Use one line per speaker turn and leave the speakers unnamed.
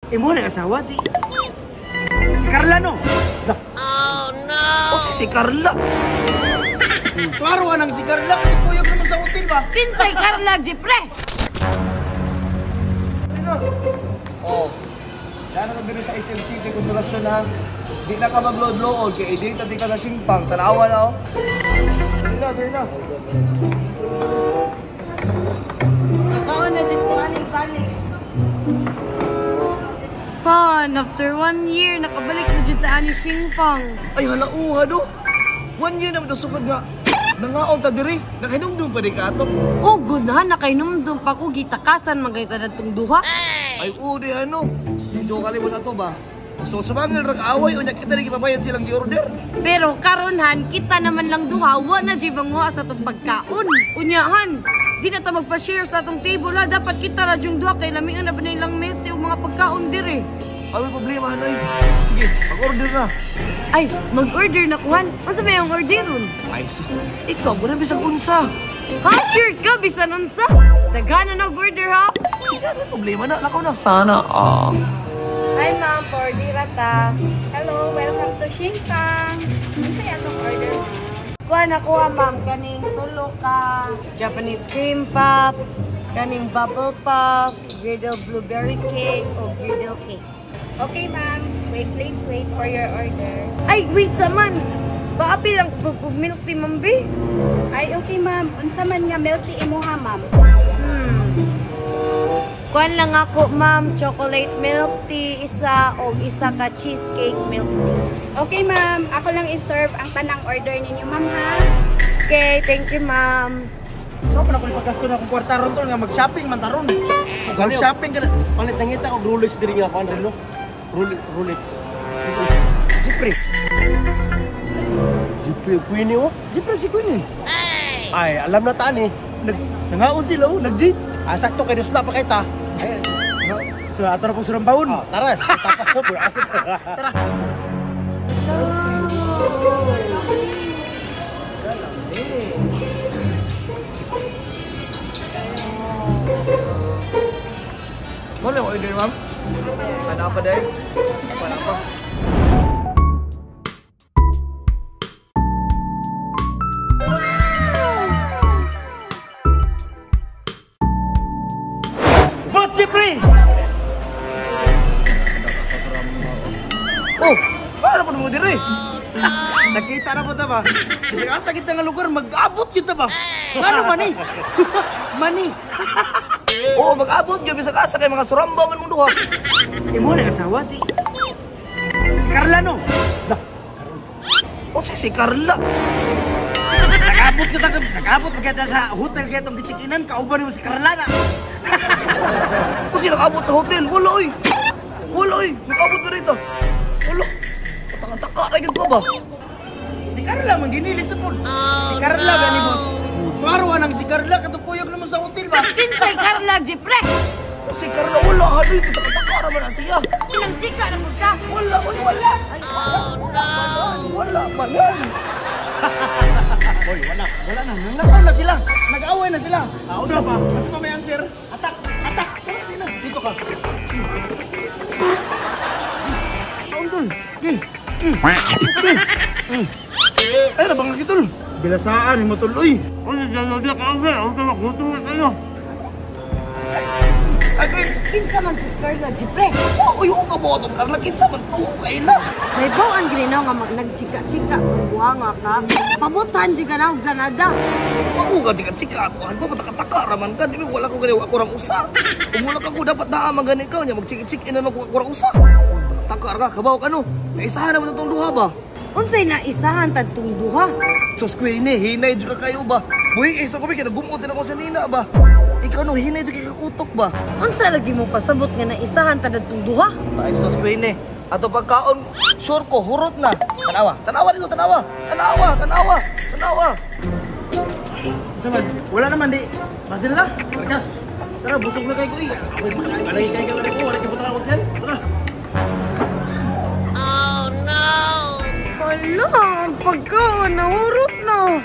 Imo na asawa si Carla no?
Oh no!
O si Carla. Klaro anang si Carla kasi kuyog naman sa hotel ba?
Kinsay Carla, Jepre!
Ano? Oh. Dahil ka dito sa SMCP Konsolasyon ha. Di na ka mag-load-load kaya i-date at di ka na simpang. Tanawa na oh. Dali na.
Nakaon na dito panik. Han, after 1 year, nakabalik na dito ani Xingfang.
Ay halauha do. 1 year naman sugod nga. Nangaon ta diri. Nakahinumdum pa di ka ato.
Oh, good ha, nakainomdom pa ko gitakasan magayta na itong duha.
Ay udi ano. Medyo kalimot ato ba? So sumangil rag away o kita na gipabayad silang gi-order.
Pero karonhan, kita naman lang duha, wa na di bango sa itong pagkaon. Unyahan, di na ta magpa-share sa itong table ha. Dapat kita na yung duha kay lamian na ba na ilang mete o mga pagkaon dire.
Ay problema hanay. Sige, mag-order na.
Ay, mag-order na kuhan. Ano ba yung orderon?
Ay sus. Ikaw mo na bisag unsa.
Ha? Sure ka, bisan unsa? Dagana nag-order ha?
Sige, ano problema na? Lakaw na.
Sana all.
Hi ma'am, for Dirata. Hello, welcome to Xingfang. Ano sa'yo itong order mo? Kuha na kuha ma'am, kaning tulo ka Japanese cream puff, kaning bubble puff, griddle blueberry cake, o griddle cake.
Okay, ma'am. Please wait for your order.
Ay, wait saman! Paapi lang po milk tea, ma'am B.
Ay, okay, ma'am. Unsa man nga milk tea imuha, ma'am?
Kuhan lang ako, ma'am, chocolate milk tea, isa o isa ka cheesecake milk tea.
Okay, ma'am. Ako lang i-serve ang tanang order ninyo, ma'am, ha?
Okay, thank you, ma'am.
So pa na kung paggasto na akong kwartaron to nga mag-shopping man taron. Mag-shopping ka na.
Palit nangita ko Rolex diri nga kan relo. Rolex.
Jepre.
Jepre Queenie oh.
Jepre si Queenie.
Ay, alam na ta ni.
Nangaon sila oh, nag-date.
Sakto kay Dusla pa kita.
Ay, so ato na pong surambawon.
Ah, tara. Tapak ko bro.
Tara. Boleh order ma'am? Ada apa deh? Apa? Bos Jepri! Oh, paano po mo diri? Nakita na po ta ba? Kasi asa kita nga lugar, mag-abot kita ba? Ano mani? Mani! Oo, mag-abot yun. Bisa asa kay mga suramba man mong duha. Imo na asawa si Carla no? O si Carla. Nag-abot magkita sa hotel kaya itong gitsikinan. Kauban mo si Carla na. O si nag-abot sa hotel? Wala oy. Nag-abot na rito. Wala. Pataka-taka na ko ba? Si Carla man ginili sa pool. Si Carla gani boss. Klaro anang si Carla katupuyog naman sa hotel ba?
Kinsay Carla, Jepre!
O si Carla wala haloy. Pataka-taka naman na siya.
Ilang chika na mo ka?
Wala. Ay, wala man yan.
Oy, wala.
Wala na. Nanglakaw na sila. Nag-away na sila.
Unsa pa?
Kasi pa may answer. Atak. Dito ka. Ang dun. Ay, nabang lagi tol. Bilasaan, mo tuloy.
Oy, diyan ka ave. Ang gutom na kayo.
Agay.
Kinsa man si Carla, Jepre!
Oo, yung kabotong Carla. Kinsa man to. Kaila.
May baw ang ginaw nga nagchika-chika kung buwanga ka. Pabutan di ka na og Granada.
Ako ka, chika-chika ato. Ano ba, pataka-taka raman ka. Di ba, wala ko ganiwa. Ako rang usa. Umulak ako, dapat naamang ganit ka. Mag-chik-chik ina ako rang usa. Pataka ka, kabaw ka no. Naisahan naman itong duha ba?
Unsay na isahan tadtong duha?
Sos Queenie, hinay dyan ka kayo ba? Buhi, isa ko ba, kinagumutin ako sa nina ba? Ikaw no, hinay dyan kakakutok ba?
Unsa lagi mo pasabot nga na isahan tadtong duha?
Ay, sos Queenie, ato pagkaon, sure ko, hurot na. Tanawa dito, tanawa. Saman, wala naman di. Masin na, Marcas. Tara, busog na kayo ko eh. Alay kayo ka ko, wala kayo punta ka yan. Tara.
Hala, ang pagkaon, nahurot na.